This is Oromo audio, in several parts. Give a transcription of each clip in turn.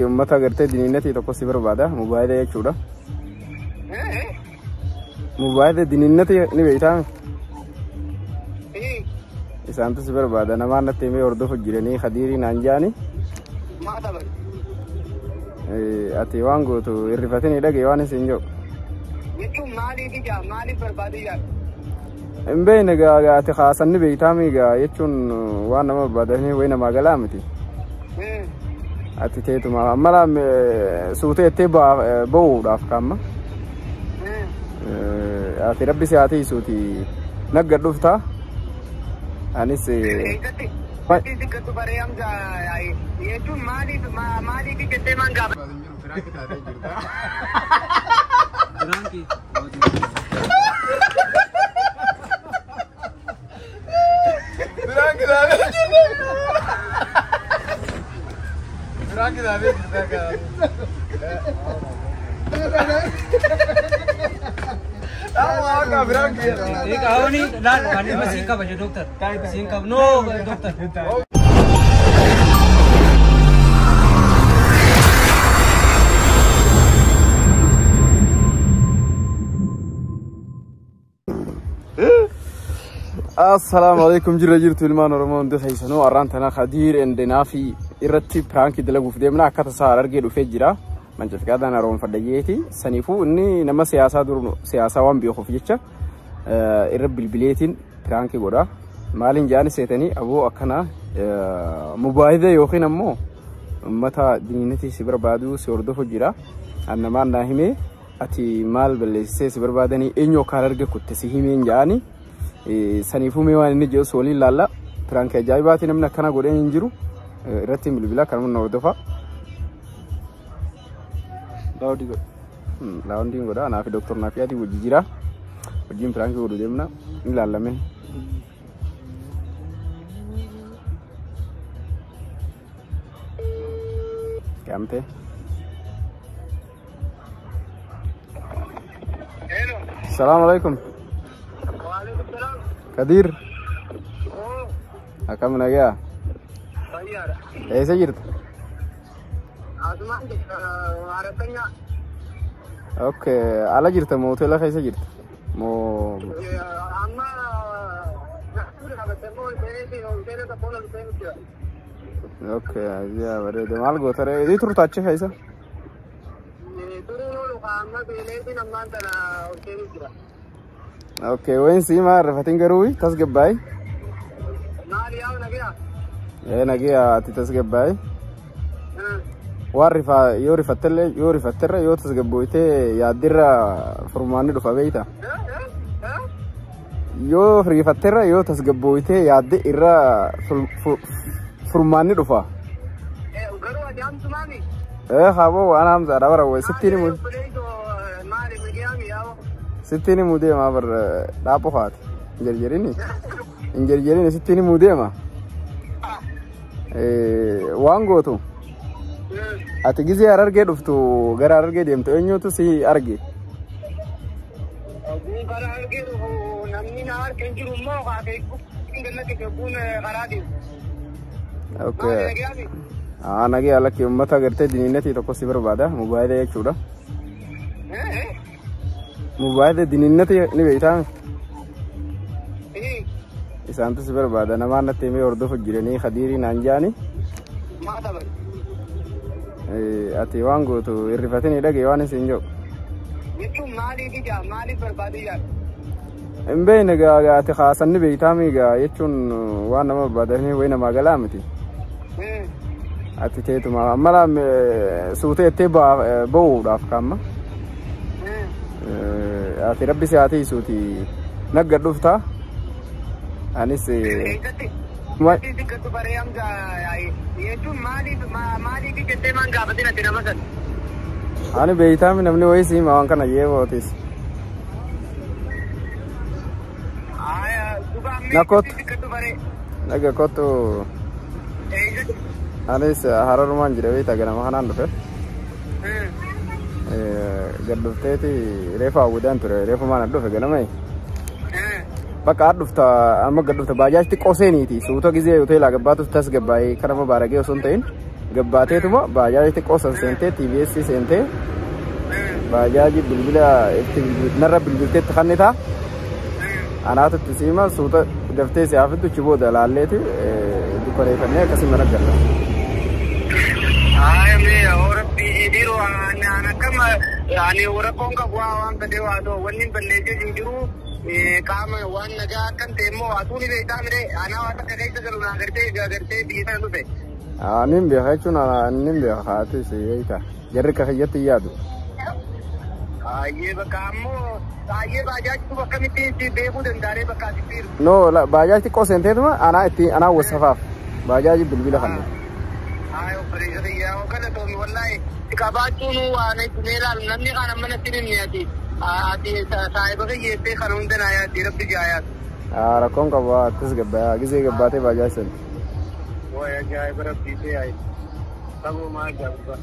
ummata gartee diniinnatii tokko si barbaada mobaayila jechuudha. Mobaayila diniinnatii ni beektaa? Isaantu si barbaada namaan natti himee hordofu jiranii Khadirii naan jaani. Ati waan gootu irrifatanii dhagee waan isin jiru. Jechuun maaliif barbaadee jira? Hin beekne egaa ati haasanni beektaa miigaa jechuun waan nama barbaadanii wayi namaa galaa miti. Ati teetuma mala suutee itti ba'uudhaaf kaamma. Ati rabbi si haa tiisuuti nagga dhuftaa. Anis Sikkatu bareeyamsa jechuun maaliif jettee maan gaafa? Assalamu alaikum jirtu ilmaan Oromoo hundi keessanuu arraantana Khadir endenaa fi irratti prank dalaguuf deemna akka tasaa argee dhufee jira. Mancafiqaadhaan Oromoon fadhayeeti saniifuu inni nama siyaasaa waan beekuuf jecha irra bilbileetiin prank godha. Maaliin jaani seetanii aboo akkana mobaayila yookiin ammoo ummata diniinnatii si barbaadu si hordofu jira. Annamaan naa himee ati maal balleessee si barbaadanii eenyu akka arge kutte si himeen jaani. Saniifuu mee waan inni jedhu waliin laalla prank ajaa'ibaati namni akkana godheen hin jiru irratti bilbila kan humna hordofa. Laawundiin godha anaa fi Dr. Naafiyaati wajji jira. Wajjiin prank godhu deemna ni laallame. Gamte. Assalamu alaikum. Khadir. Akam nagaa? Fayyaadha. Eessa jirta? Asumaan Haaratanya. Okay, ala jirta moo hoteela keessa jirta? Moo Amma hoteela tokkoon dhufee jira. Okay, yaa bareeda. Maal goota ree? Idii turta achi keessa? Turuu oolu amma beeleetiin ammaan tana hoteelii jira. Okay, wayin si ma rifatin garuu tasgabbaay? Maali yaa nagaa? Nagaa ati tasgabbaay? Waan yoo rifattellee yoo tasgabbooytee yaaddirra furmaanni dhufa beeyta? Yoo rifatterra yoo tasgabbooytee yaadde irra furmaanni dhufa? Garuu ati hamtu maami? Haaboo waan hamsaadha bara wayi sittiin himu. Maali migiyaami yaa'u? Sittiin himuu deema bar dhaapho haati. Injerjerini sittiin himuu deema. Waan gootu. Ati gizee Harargee dhuftu gara Harargee deemtu eenyutu si arge? Gara Harargee dhufu namni na harka hin jiru immoo Facebook gannatti keekuun karaa deemu. Okay. Nagaa lakkii uummata gartee diniinnatii tokko si barbaada mobaayila jechuudha. Mobaayila diniinnatii ni beektaa? Isaantu si barbaada namaan natti himee hordofu jiranii Khadirii naan jaani. Ati waan gootu irrifatanii dhagee waan isin jiru. Jechuun maaliif barbaadee jira? Hin beekne egaa ati haasanni beektaa miigaa jechuun waan nama barbaadanii wayi namaa galaa miti. Ati teetuma mala suutee itti ba'uudhaaf kaamma. Ati rabbi si haa tiisuuti nagga dhuftaa. Anis Sikkatu bareeyamsa jechuun maaliif jettee maan gaafatin ati nama sana? Ani beektaa namni wayii si hima waan kana yeewootis. Nakottu. Naga kottu. Anis Hararumaan jira beektaa ganama kanaan dhufe. Gad dhufteeti reefa hawwidaan ture reefa maan dhufe ganama. Bakka dhufta amma gad dhufta baajaajti qoseeniiti suuta gizee hoteela gabbaatu tasgabbaa'ee kana baaragee osoo hin ta'in gabbateetuma baajaaji xiqqoo san seentee TVS seentee baajaaji bilbila narra bilbilteetti kannitaa anaatutti siima suuta daftee siyaafiddu achi booda laalleeti dukkaneeffannee akkasii mana galla. Rabbi jiru ana kama yani rakkoon qabu waan fedhe waa ta'u wanni balleessee hin jiru qaama waan nagaa kan ta'e immoo atuuni beektaa mire ana waan akka keessa galu naa gartee biyya sana dhufe. Nin beeka jechuun nin beeka haati si eeyita jarri ka kiyyatti yaadu. Bakka ammoo baajaajitu bakka miti beekuu danda'ee bakka ati fiiru. No baajaaji xiqqoo seenteetuma anaa wasafaaf baajaaji bilbila kanne. Tomi wallahi kabaachuun waan itti ilaalu namni kana mana tirinni ati saahiba kiyyeessee kan hundanaa yaaddi rabbi jaayaat. Rakkoon qabu akkas gabbaa gisee gabbaatee baajaaji san. Way ajaa'iba rabbii ta'e ayi. Sabuu maa ajaa'iba.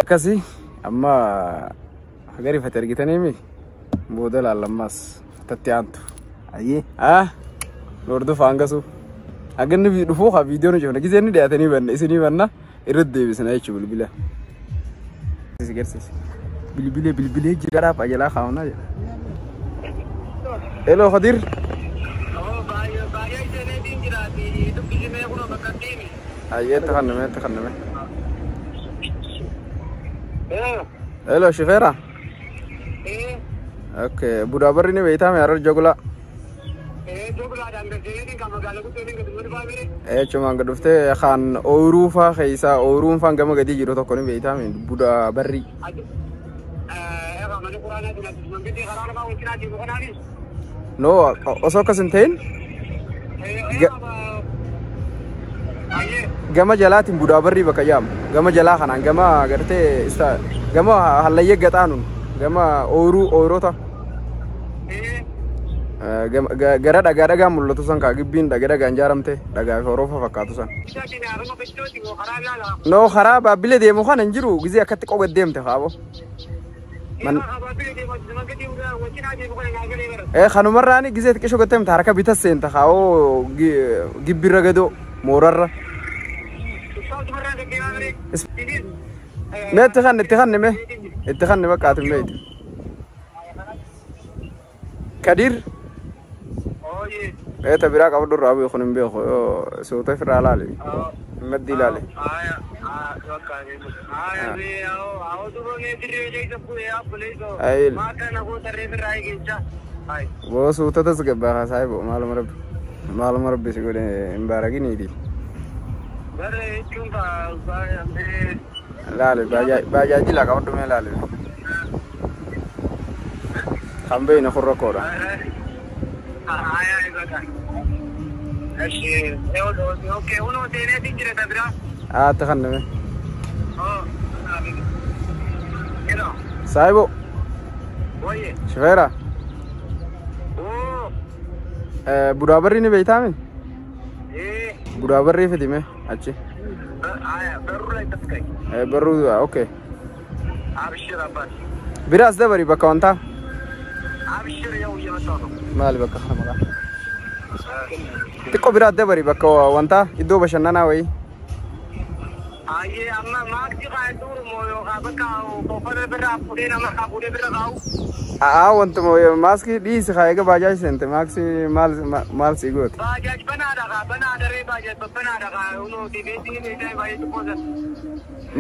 Akkasii amma hagariifate argitaniimi booda laallammaas tatti aantu. Ayyee. Lordu fangasu. Agan ni dhufu ha video ni jona gizee ni dhiyaatanii banna isinii banna irratti deebisna jechuudha bilbila. Bilbilee jiraadhaaf ajalaa kaa'unaa jedha. Hello Khadir. Ayyee takanname. Hello Shifera. Okay, Buddha barri ni beektaa mee arra jogla. Cuma nga dhuftee kan ooyiruufaa keessaa ooyiruunfaan gama gadii jiru tokko ni beektaa mee Buddha barri. No osoo akkas hin ta'in gama jalaatiin Buddha barri bakka jaamu gama jalaa kanaan gama gartee gama hallayyee gaxaanuun gama ooyiroota. Gara dhagaa mul'atu san kaa gibbiin dhagaan jaaramte dhagaa horoofa fakkaatu san. No karaa baabbilee deemu kana hin jiru gizee akkatti qoga deemte kaabo. Kanumarraani gizee xiqqishoo gatteemte harka bitas seenta kaawoo gibbirra gadoo moorarra. Mee itti kanne bakkaatu meeti. Kadir. Biraa qabdu irraa bu'e kun hin beeku suuta ofirraa laale maddi laale. Boo suuta tas gabbaa haasaa boo maaluma rabbi si godhe hin baaraginiiti. Laale baajaaji laa qabdu mee laale. Kan beeyna kun rakkoodha. Takanname. Saibo. Shifera. Buddha barri ni beektaa mee? Buddha barri fedime achi. Barru okay. Biraas dabari bakka wantaa. Maali bakka kana maqaa? Xiqqoo biraa dabari bakka wanta iddoo bashannanaa wayii. Amma maaskii kaa duru moo yookaan bakka koofara birraa fuudhee nama kaa fuudhee birra kaa'u? Wanta maaskii dhiisi kaa eega baajaaji seente maaskii maal sii gooti? Baajaaji banaadha ree baajaaji banaadha kaa unoo dibeetii ni ta'e baay'ee tuqqoosa.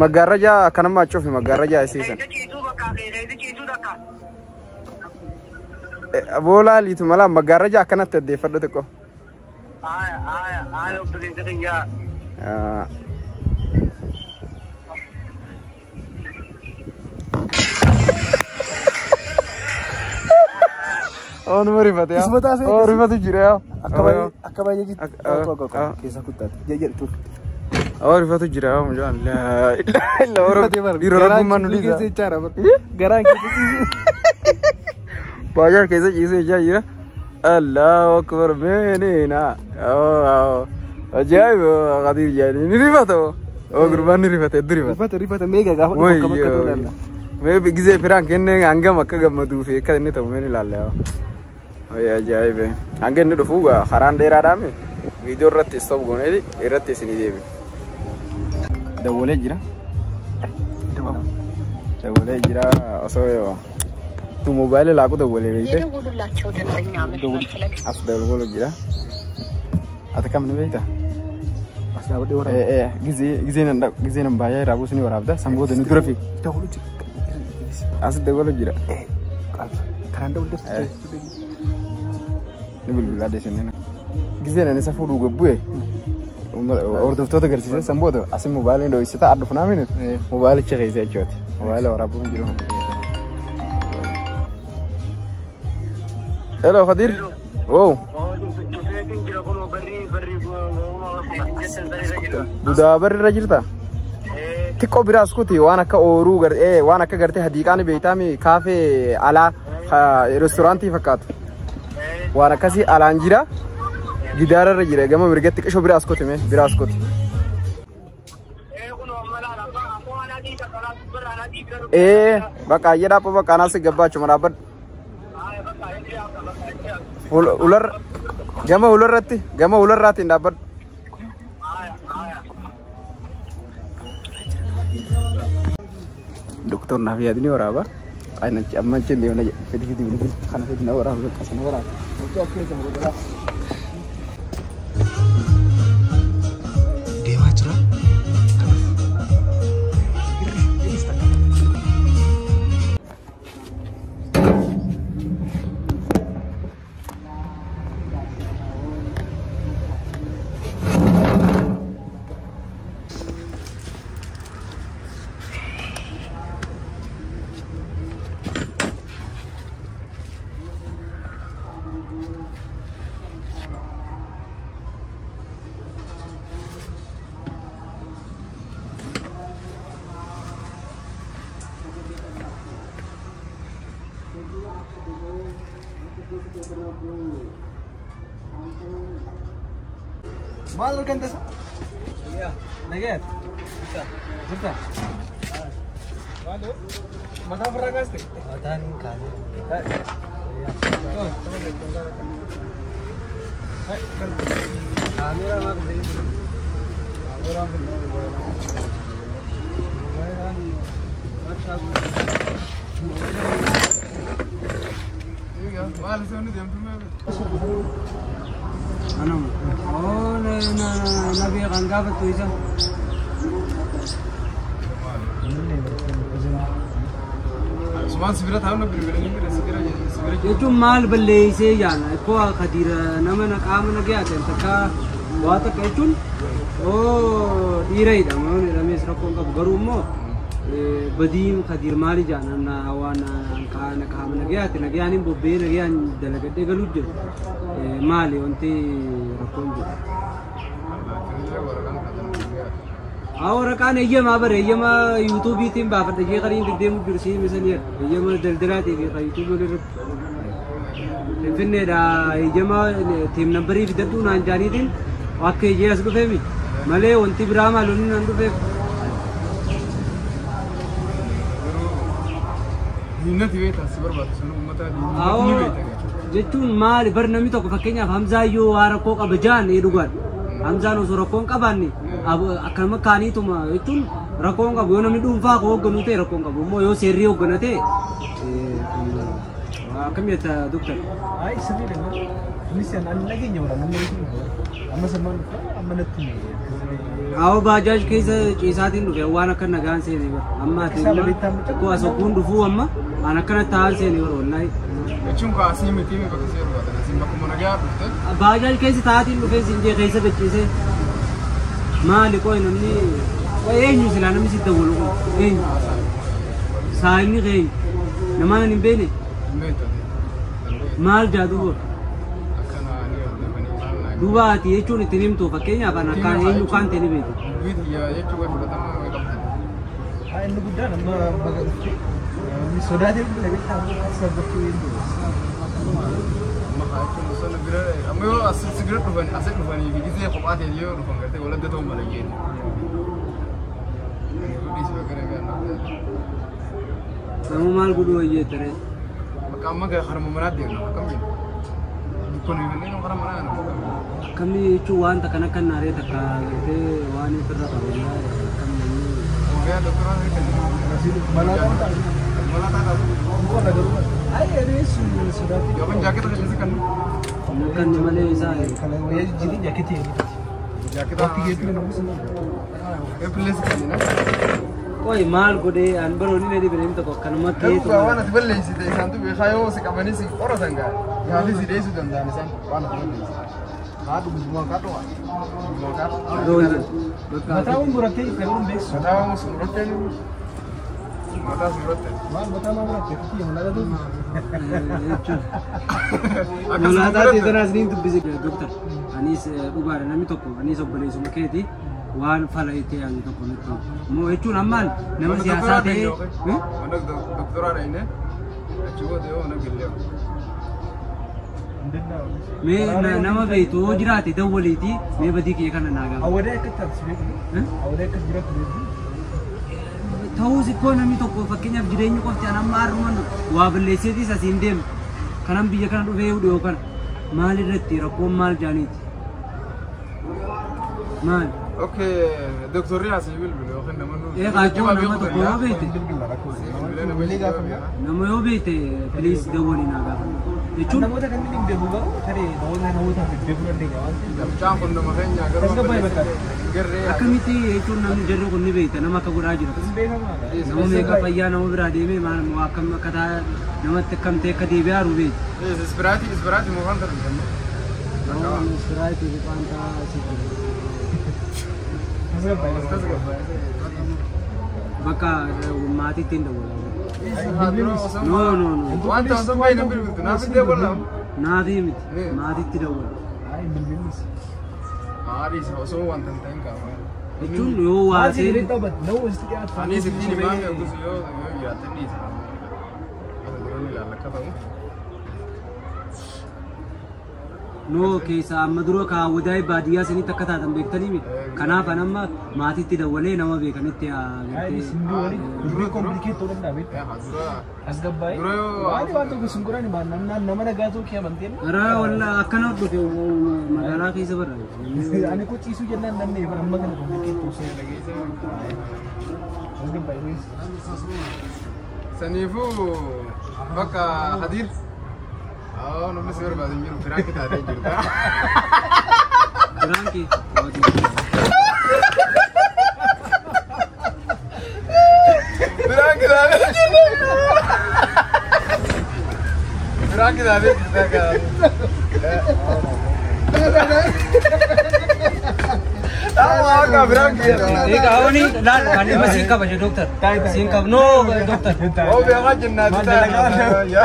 Maggaarrajaa akkanammaa achuufi maggaarrajaa isiisan. Keessa ciisuu bakka keessa ciisuu takka. Bola litu malah magaraja akan ada di fadot ko. Ayo beli ya. Oh nomor ribat ya. Oh ribat jira ya. Akabannya gitu. Kok. Kisah kutat. Jajar tuh. Oh ribat jira ya. Mujan. La ilaha orang di orang manusia. Cara garang gitu. बाजार कैसे चीज़ है चाहिए अल्लाह अकबर मैंने ना अजायब गादी जाए नहीं रिफात हो गुरबान नहीं रिफात है रिफात मेगा गाँव मैं बिगज़े फिर आंखें ने आंगा मक्का गम दूफ़े का नहीं तो मैंने लाल लिया Ajaa'ibe. Hanga inni dhufu karaan dheeraadhaami viidiyoo irratti stop goonee irratti isinii deebi. Dawwalee jira. Dawwalee jira osoo tu mobaayilii laaquu dawwalee beekte. As dawwalee jira. Ati kam ni beekta? As dawwalee waraabda. Gizee nan baay'ee raabus ni waraabda. Sangoota ni dura fi. As dawwalee jira. Karaan dawwalee. Ni bilbilaa deessinee. Gizee nan isa fuudhuu gabbu'e. Hordoftoota agarsiisee sanboota asi mobaayilii dho'isita adda funaamine mobaayilicha keessa jechuudha. Mobaayila waraabuun jiru. Hello Khadir. Wow. Duudaa barri irra jirta? Xiqqoo biraas kuti waan akka ooruu waan akka gartee hadiiqaan beektaami kaafee alaa reestooraantii fakkaatu. Waan akkasii alaan jira. Gidaara irra jira gama mirgatti qishoo biraas kuti mee biraas kuti. Bakka jedhaa bakka anaas gabbaachu maraabad. Ular gama ularraatti hin dhaabbadhu. Doktor naaf yaadni waraaba. Amma achiin deemna fedhi kana fedhi na waraaba qasana waraaba. Maal kan tas? Iya, naget. Bisa. Waduh, mata peragas tuh. Matan kan. Kamera mak beli. Kamera Nabi Rangga betul itu. Semua seberat tahu nabi seberat. Itu mal beli sih jangan. Kau Khadir nama nak am nak ya tentang buat kecun. Oh, irai dah. Mau ni Ramesh rakon ka baru mo. Badim Khadir mali jangan na awana ka nak am nak ya tentang ni bobbe nak ya dalam gede galuj. Mali onti rakon je. Awak kan iya mah ber, iya mah YouTube itu bapak terjadi kali ini demo bersih misalnya, iya mah daldala TV kali YouTube boleh. Finne dah iya mah tim number ini tidak tuh nanjani tin, wakai iya asal fahmi, malah onti berama lunin andu fahmi. Nina TV itu sebar batu, seno mata di. Awak jecun mal bernami tu fakirnya Hamzah yo arako kabajan ini dugaan. Hamzah no surakon kaban ni, akan makan itu mah itu rakon kabu, yo nami dumfa ko ganute rakon kabu, mo yo serio ganate. Kami ada dokter. Ay sabi dengan misian an lagi nyoba nama itu, amma sama amma nanti. Awak bajaj kisah tin duga, wana kan nagan se ni ber, amma tin ko asokun dufu amma, anak kan tahan se ni ber, online. Cuma kasih miti mi pakai seru atau nasi makan mana gaya betul? Bajaj kisah tahan duga sinje kisah betul Mali ko namni, ni sila namni si tawulu ko, sa ini kay, naman ni bene. Mal jadu. Dua hati itu ni tinim tu, pakainya apa nak kan ini bukan tinim itu. Ya, itu kan pertama itu. Ay nu buda nama bagai ni soda dia lebih tahu seperti itu. Maka itu musuh negara. Amma yo asal segera tuhan, asal tuhan ini kita yang kopat dia yo tuhan kerja, walau dia tu malah gini. Di sebagai kan. Kamu mal budu aja terus. Maka amma gak harus memerat dia, kamu. Kun ini orang mana? Kami cuan takkan akan nari takkan itu wani terdapat kami. Oke, dokter orang ini. Malah tahu. Malah tahu. Bukan ada rumah. Ayo ini sudah. Ya kan jaket aja sih kan. Bukan di Malaysia. Kalau ya jadi jaket ya. Jaket Tapi gitu kan semua. Plus kan ini. Koi mal gede anbar ini dari berim to kan mat Kamu itu. bawa nanti beli sih deh. Santu biasayo si kamera sih orang tangga. Ya habis sih deh sudah dan san. Wana beli. Kado semua kado. Semua kado. Roja. बताओ मुरते kalau bes. Tahu surat ini. Mata surat. Mal बताओ मुरते कि mana tuh. Mula tadi terus nih tuh bisa dokter. Anis ubara nami toko. Anis obbole semua kedi. Wan fala itu yang toko itu. Mau itu naman. Nama siasa deh. Mana dokter ada ini? Coba deh, mana gila. मैं नवा भी तो जिराती तो बोली थी मैं बदी की करना Naga Awalnya ketat sih. Awalnya kejirat dulu. tahu sih kau nami to ko fakkinya jireenyu ko tiana marman wa balle se di sasindem kanam biya kan do veu do kan mal irratti rakko mal janiti mal Oke, dokter ya sih bil bil. Oke, namanya. kajo nama to ko bete nama yo bete please dawali naga Cuma mau tak kami ni buka, cari nawa tak different deh kawan. Jangan pun nama kayaknya. Terus apa betul? Gerre. akamiti itu nami jerro ko ni bete nama ka guraji nama me ka payya nama birade me man mo akam kata nama tekam te ka di biaru be Isperati mau kan terus. serai tu panta situ baka mati tinda bola no Wanta sampai nampil begitu. Nampil dia bola. nadi mit mati tinda bola Ay, bilbilis. Hari so wanta tengka. itu yo wa Masih se cerita bet, no mesti kayak Ani segini mami aku sih yo ya tadi. Ada ni lah katamu. no keessa maduro ka wadai baadiyaa sini takka taatan beektanii mi kanaaf anamma maatiitti dawwalee nama beekanitti Ay, sindu wali. Lebih complicated tuh kan David. Ya hazura. Asgabay. Duro yo. Wali waktu kesungguran ni mana nama nagato kaya mantin. ara walla akkana dhufe magaalaa keessa barra Ani ko cisu jangan dan nih barang banget complicated tuh saya lagi. Asgabay wis. Sanifu baka hadir. Oh, namni sir baadin jiru firan kita ada jiru. Frankie Firan kita ada. Firan kita ada kita kan. Tahu apa firan kita? एक आओ नहीं लाल खाने में सिंका बजे doctor सिंका नो doctor Oh, biar aja nanti. Ya.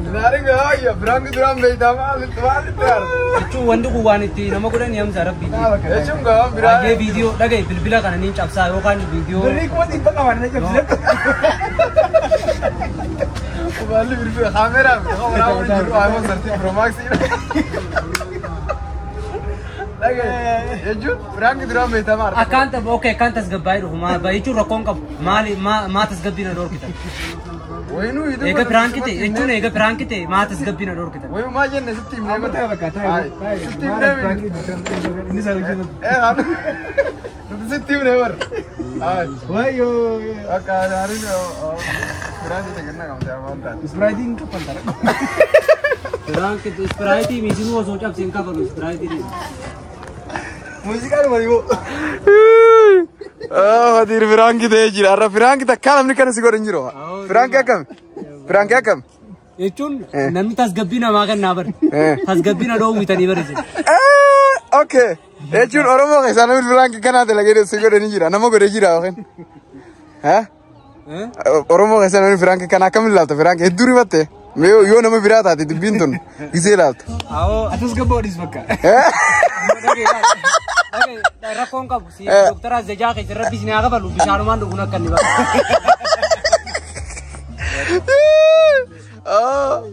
Nari gak ya, firan kita orang beda malu tuar. itu wandu ku waniti nama ku dan yam sarap video Ya cuma firan. ये video लगे बिलबिला kan ini capsa yo kan video Beri ko di pakawan na jam. Balik berbeda kamera, kamera jiru ayam serti Pro Max ini. Lagi, ya jut, firan kita orang beda mar. akan tab oke kan tas gabai ru ma bai chu rakon ka mali ma tas gabina dor kita Woi nu itu. ega prank kite itu ne ega prank kite ma tas gabina dor kita Woi majen nih tim Apa nih. tahu kata? Tim nih. Ini salah kita. Anu. Itu tim nih ber. Wah yo. Oke, hari ini firan kita kena kamu siapa ntar. Spreading kapan tar? prank kite sprite mi sinu so chap sinka baru sprite ni Musik kan mau ibu. Oh, hadir firan kita jira. Arah firan kita kalam nih kan sigor jiro. Firan kakam. Firan kakam. echun namni tas gabina ma kan na bar tas gabina do mitani bar Oke. Echun Oromo ke sana firan kita kan ada lagi sigor jira. Nama gue jira kan. Hah? Oromo ke sana firan kita kan akan milah tuh firan kita duri batte. Yo nama firan tadi itu bintun. Gizelat. आओ Atas gabor di baka. Oke, rakon ka si dokter az ja ke rabbi sini aga balu bisharuman duguna kan ni ba Oh,